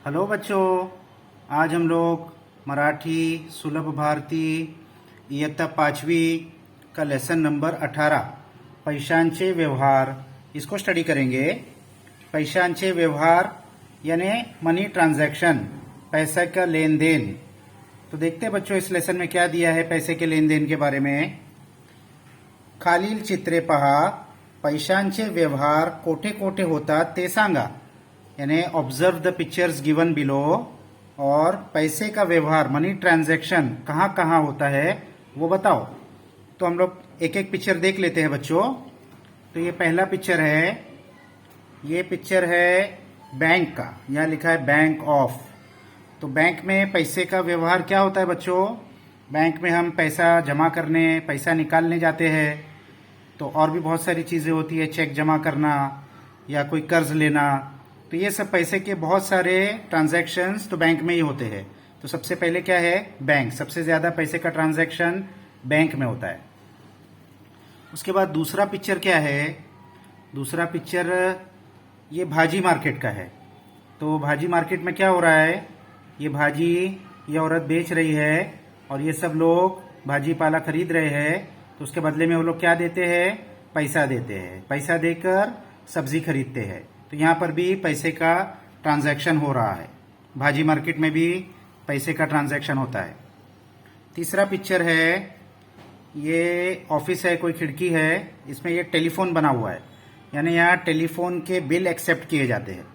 Hello बच्चों। आज हम लोग मराठी सुलभ भारती इयत्ता 5वी का लेसन नंबर 18 पैशांचे व्यवहार इसको स्टडी करेंगे। पैशांचे व्यवहार यानी मनी ट्रांजैक्शन, पैसा का लेन देन। तो देखते हैं बच्चों इस लेसन में क्या दिया है पैसे के लेन देन के बारे में। खालील चित्रे पहा, पैशांचे व्यवहार कोठे कोठे होतात ते सांगा। यानी observe the pictures given below, और पैसे का व्यवहार मनी ट्रांजैक्शन कहाँ कहाँ होता है वो बताओ। तो हम लोग एक एक पिक्चर देख लेते हैं बच्चों। तो ये पहला पिक्चर है, ये पिक्चर है बैंक का, यहाँ लिखा है बैंक ऑफ। तो बैंक में पैसे का व्यवहार क्या होता है बच्चों? बैंक में हम पैसा जमा करने, पैसा निकालने जाते हैं। तो और भी बहुत सारी चीज़ें होती है, चेक जमा करना या कोई कर्ज लेना। तो ये सब पैसे के बहुत सारे ट्रांजैक्शंस तो बैंक में ही होते हैं। तो सबसे पहले क्या है? बैंक। सबसे ज़्यादा पैसे का ट्रांजैक्शन बैंक में होता है। उसके बाद दूसरा पिक्चर क्या है? दूसरा पिक्चर ये भाजी मार्केट का है। तो भाजी मार्केट में क्या हो रहा है? ये भाजी ये औरत बेच रही है और ये सब लोग भाजी पाला खरीद रहे हैं। तो उसके बदले में वो लोग क्या देते हैं? पैसा देते हैं। पैसा देकर सब्जी खरीदते हैं। तो यहाँ पर भी पैसे का ट्रांजैक्शन हो रहा है। भाजी मार्केट में भी पैसे का ट्रांजैक्शन होता है। तीसरा पिक्चर है, ये ऑफिस है, कोई खिड़की है, इसमें ये टेलीफोन बना हुआ है। यानी यहाँ टेलीफोन के बिल एक्सेप्ट किए जाते हैं।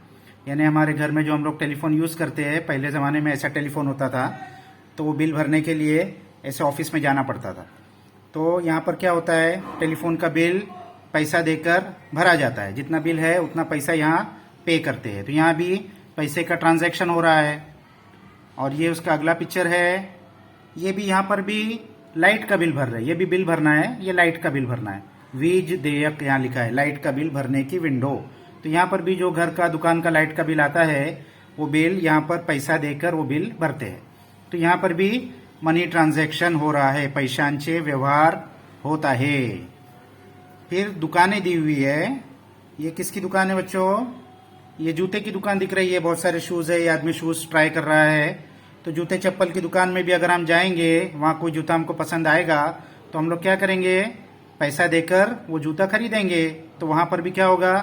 यानी हमारे घर में जो हम लोग टेलीफोन यूज़ करते हैं, पहले ज़माने में ऐसा टेलीफोन होता था, तो वो बिल भरने के लिए ऐसे ऑफिस में जाना पड़ता था। तो यहाँ पर क्या होता है? टेलीफोन का बिल पैसा देकर भरा जाता है। जितना बिल है उतना पैसा यहाँ पे करते हैं। तो यहाँ भी पैसे का ट्रांजैक्शन हो रहा है। और ये उसका अगला पिक्चर है, ये भी यहाँ पर भी लाइट का बिल भर रहे हैं। ये भी बिल भरना है, ये लाइट का बिल भरना है। वीज देयक यहाँ लिखा है, लाइट का बिल भरने की विंडो। तो यहाँ पर भी जो घर का, दुकान का लाइट का बिल आता है, वो बिल यहाँ पर पैसा देकर वो बिल भरते हैं। तो यहाँ पर भी मनी ट्रांजैक्शन हो रहा है, पैशांचे व्यवहार होता है। फिर दुकानें दी हुई है। ये किसकी दुकान है बच्चों? ये जूते की दुकान दिख रही है। बहुत सारे शूज है, ये आदमी शूज ट्राई कर रहा है। तो जूते चप्पल की दुकान में भी अगर हम जाएंगे, वहाँ कोई जूता हमको पसंद आएगा, तो हम लोग क्या करेंगे? पैसा देकर वो जूता खरीदेंगे। तो वहाँ पर भी क्या होगा?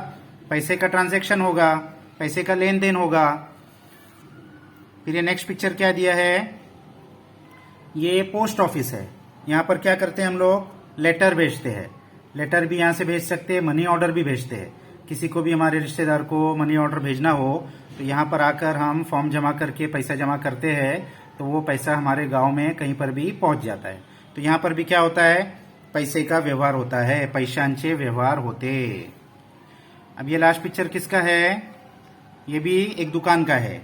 पैसे का ट्रांजैक्शन होगा, पैसे का लेन देन होगा। फिर ये नेक्स्ट पिक्चर क्या दिया है? ये पोस्ट ऑफिस है। यहाँ पर क्या करते हैं हम लोग? लेटर भेजते हैं। लेटर भी यहाँ से भेज सकते हैं, मनी ऑर्डर भी भेजते हैं। किसी को भी, हमारे रिश्तेदार को मनी ऑर्डर भेजना हो तो यहाँ पर आकर हम फॉर्म जमा करके पैसा जमा करते हैं, तो वो पैसा हमारे गांव में कहीं पर भी पहुंच जाता है। तो यहाँ पर भी क्या होता है? पैसे का व्यवहार होता है, पैशांचे व्यवहार होते। अब ये लास्ट पिक्चर किसका है? ये भी एक दुकान का है।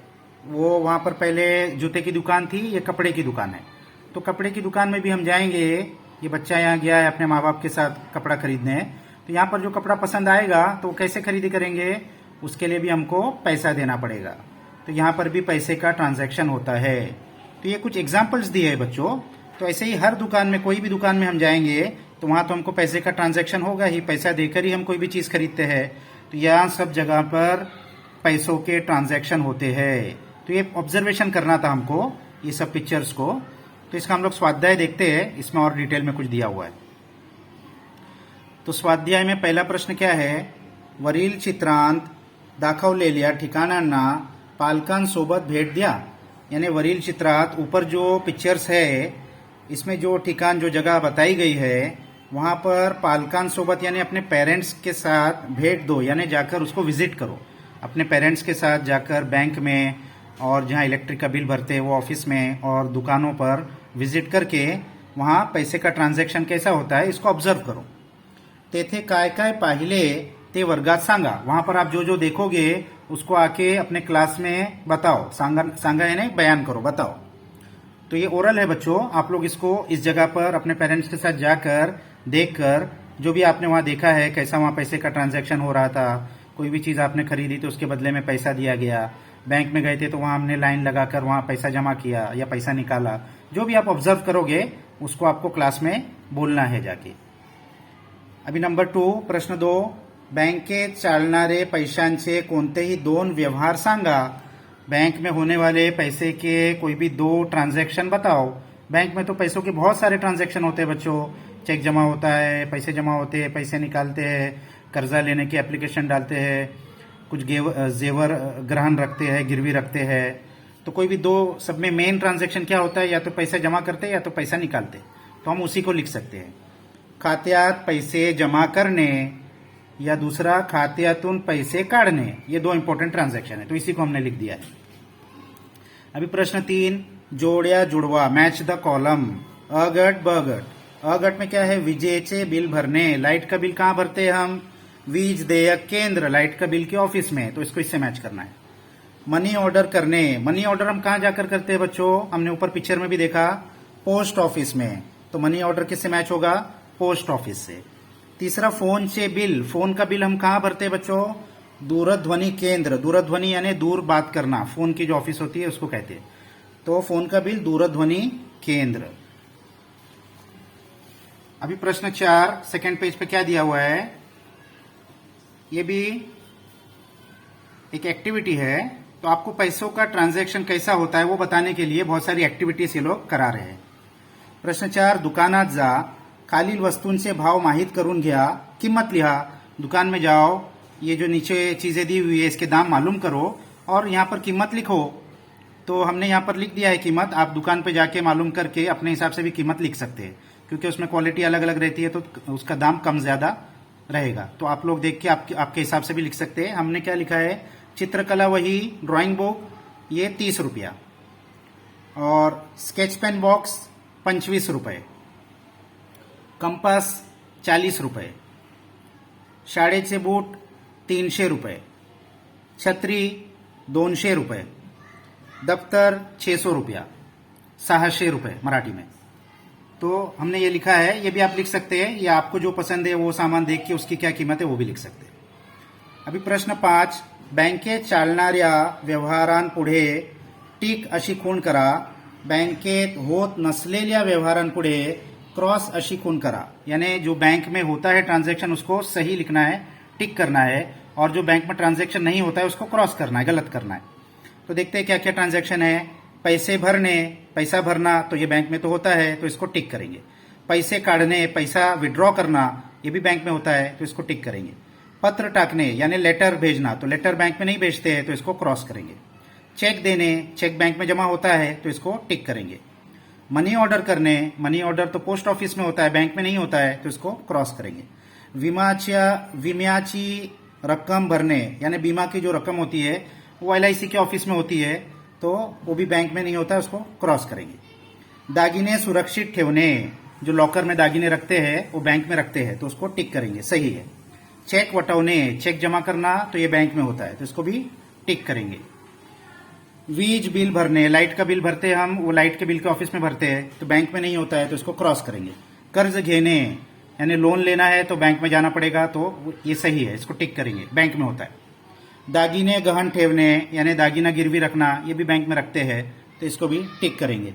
वो वहाँ पर पहले जूते की दुकान थी, ये कपड़े की दुकान है। तो कपड़े की दुकान में भी हम जाएंगे। ये बच्चा यहाँ गया है अपने माँ बाप के साथ कपड़ा खरीदने। तो यहाँ पर जो कपड़ा पसंद आएगा तो वो कैसे खरीदी करेंगे? उसके लिए भी हमको पैसा देना पड़ेगा। तो यहाँ पर भी पैसे का ट्रांजैक्शन होता है। तो ये कुछ एग्जाम्पल्स दिए हैं बच्चों। तो ऐसे ही हर दुकान में, कोई भी दुकान में हम जाएंगे तो वहाँ तो हमको पैसे का ट्रांजैक्शन होगा ही, पैसा देकर ही हम कोई भी चीज़ खरीदते हैं। तो यहाँ सब जगह पर पैसों के ट्रांजैक्शन होते हैं। तो ये ऑब्जर्वेशन करना था हमको, ये सब पिक्चर्स को। तो इसका हम लोग स्वाध्याय देखते हैं, इसमें और डिटेल में कुछ दिया हुआ है। तो स्वाध्याय में पहला प्रश्न क्या है? वरील चित्रांत दाखवलेल्या ठिकाणांना पालकांसोबत भेट द्या। यानी वरील चित्रात ऊपर जो पिक्चर्स है, इसमें जो ठिकान, जो जगह बताई गई है, वहाँ पर पालकांसोबत यानी अपने पेरेंट्स के साथ भेंट दो। यानी जाकर उसको विजिट करो, अपने पेरेंट्स के साथ जाकर बैंक में, और जहाँ इलेक्ट्रिक का बिल भरते हैं वो ऑफिस में, और दुकानों पर विजिट करके वहाँ पैसे का ट्रांजैक्शन कैसा होता है इसको ऑब्जर्व करो। तेथे काय काय पाहिले ते वर्गात सांगा। वहाँ पर आप जो जो देखोगे उसको आके अपने क्लास में बताओ। सांगा यानी बयान करो, बताओ। तो ये ओरल है बच्चों। आप लोग इसको इस जगह पर अपने पेरेंट्स के साथ जाकर, देखकर, जो भी आपने वहाँ देखा है, कैसा वहाँ पैसे का ट्रांजैक्शन हो रहा था, कोई भी चीज़ आपने खरीदी तो उसके बदले में पैसा दिया गया, बैंक में गए थे तो वहाँ हमने लाइन लगाकर वहाँ पैसा जमा किया या पैसा निकाला, जो भी आप ऑब्जर्व करोगे उसको आपको क्लास में बोलना है जाके। अभी नंबर 2, प्रश्न 2, बँकेत चालणारे पैशांचे कोणतेही 2 व्यवहार सांगा। बैंक में होने वाले पैसे के कोई भी 2 ट्रांजैक्शन बताओ। बैंक में तो पैसों के बहुत सारे ट्रांजैक्शन होते हैं बच्चों। चेक जमा होता है, पैसे जमा होते हैं, पैसे निकालते हैं, कर्जा लेने की एप्लीकेशन डालते हैं, कुछ जेवर ग्रहण रखते हैं, गिरवी रखते हैं। तो कोई भी 2 सब में मेन ट्रांजैक्शन क्या होता है, या तो पैसा जमा करते हैं या तो पैसा निकालते, तो हम उसी को लिख सकते हैं। खात्यात पैसे जमा करणे या दूसरा खात्यातून पैसे काढणे, ये 2 इंपॉर्टेंट ट्रांजैक्शन है, तो इसी को हमने लिख दिया है। अभी प्रश्न 3, जोड्या जुड़वा, मैच द कॉलम। अ गट ब गट। अ गट में क्या है, विजेचे बिल भरने। लाइट का बिल कहाँ भरते हैं हम, वीज देयक केंद्र, लाइट का बिल के ऑफिस में, तो इसको इससे मैच करना है। मनी ऑर्डर करने, मनी ऑर्डर हम कहाँ जाकर करते हैं बच्चों, हमने ऊपर पिक्चर में भी देखा, पोस्ट ऑफिस में, तो मनी ऑर्डर किससे मैच होगा, पोस्ट ऑफिस से। तीसरा, फोन से बिल, फोन का बिल हम कहाँ भरते हैं बच्चों, दूरध्वनि केंद्र, दूरध्वनि यानी दूर बात करना, फोन की जो ऑफिस होती है उसको कहते हैं, तो फोन का बिल दूरध्वनि केंद्र। अभी प्रश्न 4 सेकेंड पेज पे क्या दिया हुआ है, ये भी एक एक्टिविटी है, तो आपको पैसों का ट्रांजैक्शन कैसा होता है वो बताने के लिए बहुत सारी एक्टिविटीज ये लोग करा रहे हैं। प्रश्न 4, दुकानात जा, खालील वस्तूंचे भाव माहित करून घ्या, किंमत लिहा। दुकान में जाओ, ये जो नीचे चीजें दी हुई है इसके दाम मालूम करो और यहाँ पर कीमत लिखो। तो हमने यहाँ पर लिख दिया है कीमत, आप दुकान पे जाके मालूम करके अपने हिसाब से भी कीमत लिख सकते हैं, क्योंकि उसमें क्वालिटी अलग अलग रहती है तो उसका दाम कम ज्यादा रहेगा। तो आप लोग देख के आपके हिसाब से भी लिख सकते हैं। हमने क्या लिखा है, चित्रकला वही ड्राइंग बुक ये 30 रुपया, और स्केच पेन बॉक्स 25 रुपये, कंपास 40 रुपये, शाळेचे बूट 300 रुपये, छत्री 200 रुपये, दफ्तर 600 रुपया, 600 रुपये मराठी में। तो हमने ये लिखा है, ये भी आप लिख सकते हैं, या आपको जो पसंद है वो सामान देख के उसकी क्या कीमत है वो भी लिख सकते हैं। अभी प्रश्न 5, बँकेत चालणाऱ्या व्यवहारांपुढे टिक अशी खूण करा, बँकेत होत नसलेल्या व्यवहारांपुढे क्रॉस अशी खूण करा। यानी जो बैंक में होता है ट्रांजैक्शन उसको सही लिखना है, टिक करना है, और जो बैंक में ट्रांजैक्शन नहीं होता है उसको क्रॉस करना है, गलत करना है। तो देखते हैं क्या क्या ट्रांजैक्शन है। पैसे भरने, पैसा भरना तो ये बैंक में तो होता है, तो इसको टिक करेंगे। पैसे काढ़ने, पैसा विड्रॉ करना, ये भी बैंक में होता है, तो इसको टिक करेंगे। पत्र टाकने यानी लेटर भेजना, तो लेटर बैंक में नहीं भेजते हैं, तो इसको क्रॉस करेंगे। चेक देने, चेक बैंक में जमा होता है, तो इसको टिक करेंगे। मनी ऑर्डर करने, मनी ऑर्डर तो पोस्ट ऑफिस में होता है, बैंक में नहीं होता है, तो इसको क्रॉस करेंगे। विम्याची रक्कम भरने यानी बीमा की जो रकम होती है वो LIC के ऑफिस में होती है, तो वो भी बैंक में नहीं होता है, उसको क्रॉस करेंगे। दागिने सुरक्षित ठेवने, जो लॉकर में दागिने रखते हैं वो बैंक में रखते हैं, तो उसको टिक करेंगे, सही है। चेक वटवने, चेक जमा करना तो ये बैंक में होता है, तो इसको भी टिक करेंगे। वीज बिल भरने, लाइट का बिल भरते हैं हम, वो लाइट के बिल के ऑफिस में भरते हैं, तो बैंक में नहीं होता है, तो इसको क्रॉस करेंगे। कर्ज घेने यानी लोन लेना है तो बैंक में जाना पड़ेगा, तो ये सही है, इसको टिक करेंगे, बैंक में होता है। दागिने गहन ठेवने यानी दागिना गिरवी रखना, ये भी बैंक में रखते हैं, तो इसको भी टिक करेंगे।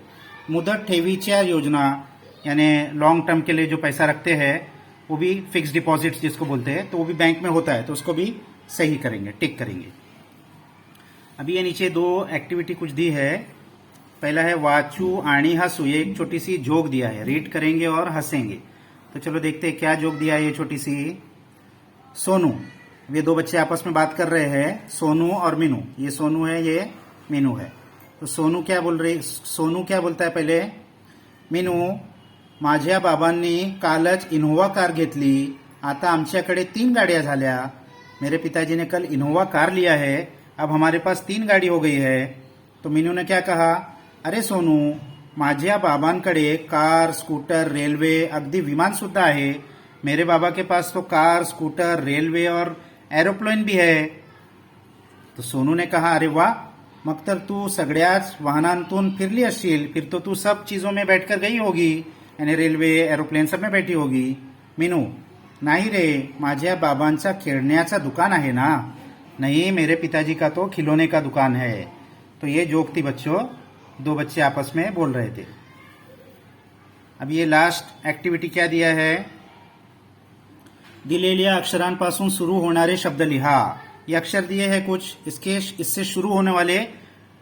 मुदत ठेवीच्या योजना यानी लॉन्ग टर्म के लिए जो पैसा रखते हैं वो भी फिक्स डिपॉजिट जिसको बोलते हैं, तो वो भी बैंक में होता है, तो उसको भी सही करेंगे, टिक करेंगे। अभी ये नीचे 2 एक्टिविटी कुछ दी है। पहला है वाचू आणि हसू, ये एक छोटी सी जोक दिया है, रीड करेंगे और हंसेंगे। तो चलो देखते हैं क्या जोक दिया है ये छोटी सी। सोनू, ये 2 बच्चे आपस में बात कर रहे हैं, सोनू और मीनू, ये सोनू है ये मीनू है। तो सोनू क्या बोलता है पहले, मीनू माझ्या बाबांनी कालच इनोवा कार घेतली, आता आमच्याकडे 3 गाड़ियां झाल्या। मेरे पिताजी ने कल इनोवा कार लिया है, अब हमारे पास 3 गाड़ी हो गई है। तो मीनू ने क्या कहा, अरे सोनू, माझ्या बाबांकडे कार, स्कूटर, रेल्वे, अगदी विमान सुद्धा आहे। मेरे बाबा के पास तो कार, स्कूटर, रेल्वे और एरोप्लेन भी है। तो सोनू ने कहा, अरे वाह, मग तर तू सगळ्याच वाहनांतून फिरली असशील, फिर तो तू सब चीजों में बैठकर गई होगी, यानी रेल्वे, एरोप्लेन सब में बैठी होगी। मीनू, नाही रे, माझ्या बाबांचा खेळण्याचा दुकान आहे ना। नहीं, मेरे पिताजी का तो खिलौने का दुकान है। तो ये जोक थी बच्चों, 2 बच्चे आपस में बोल रहे थे। अब ये लास्ट एक्टिविटी क्या दिया है, दिलेल्या अक्षरांपासून सुरू होणारे शब्द लिहा। ये अक्षर दिए हैं कुछ, इससे शुरू होने वाले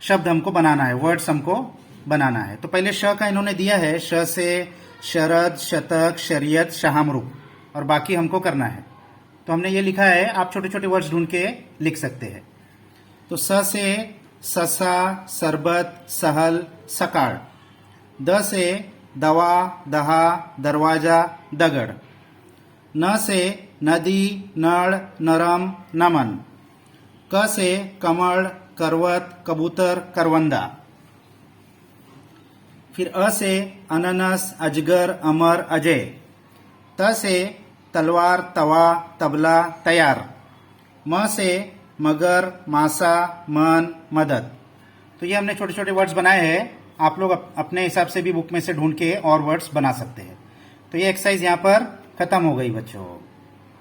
शब्द हमको बनाना है, वर्ड्स हमको बनाना है। तो पहले श का इन्होंने दिया है, श से शरद, शतक, शरीयत, शाहमरुख, और बाकी हमको करना है। तो हमने ये लिखा है, आप छोटे छोटे वर्ड्स ढूंढ के लिख सकते हैं। तो स से ससा, सरबत, सहल, सकाळ। द से दवा, दहा, दरवाजा, दगड़। न से नदी, नळ, नरम, नमन। क से कमल, करवत, कबूतर, करवंदा। फिर अ से अननस, अजगर, अमर, अजय। त से तलवार, तवा, तबला, तैयार। म से मगर, मासा, मन, मदद। तो ये हमने छोटे छोटे वर्ड्स बनाए हैं। आप लोग अपने हिसाब से भी बुक में से ढूंढ के और वर्ड्स बना सकते हैं। तो ये एक्सरसाइज यहाँ पर खत्म हो गई बच्चों।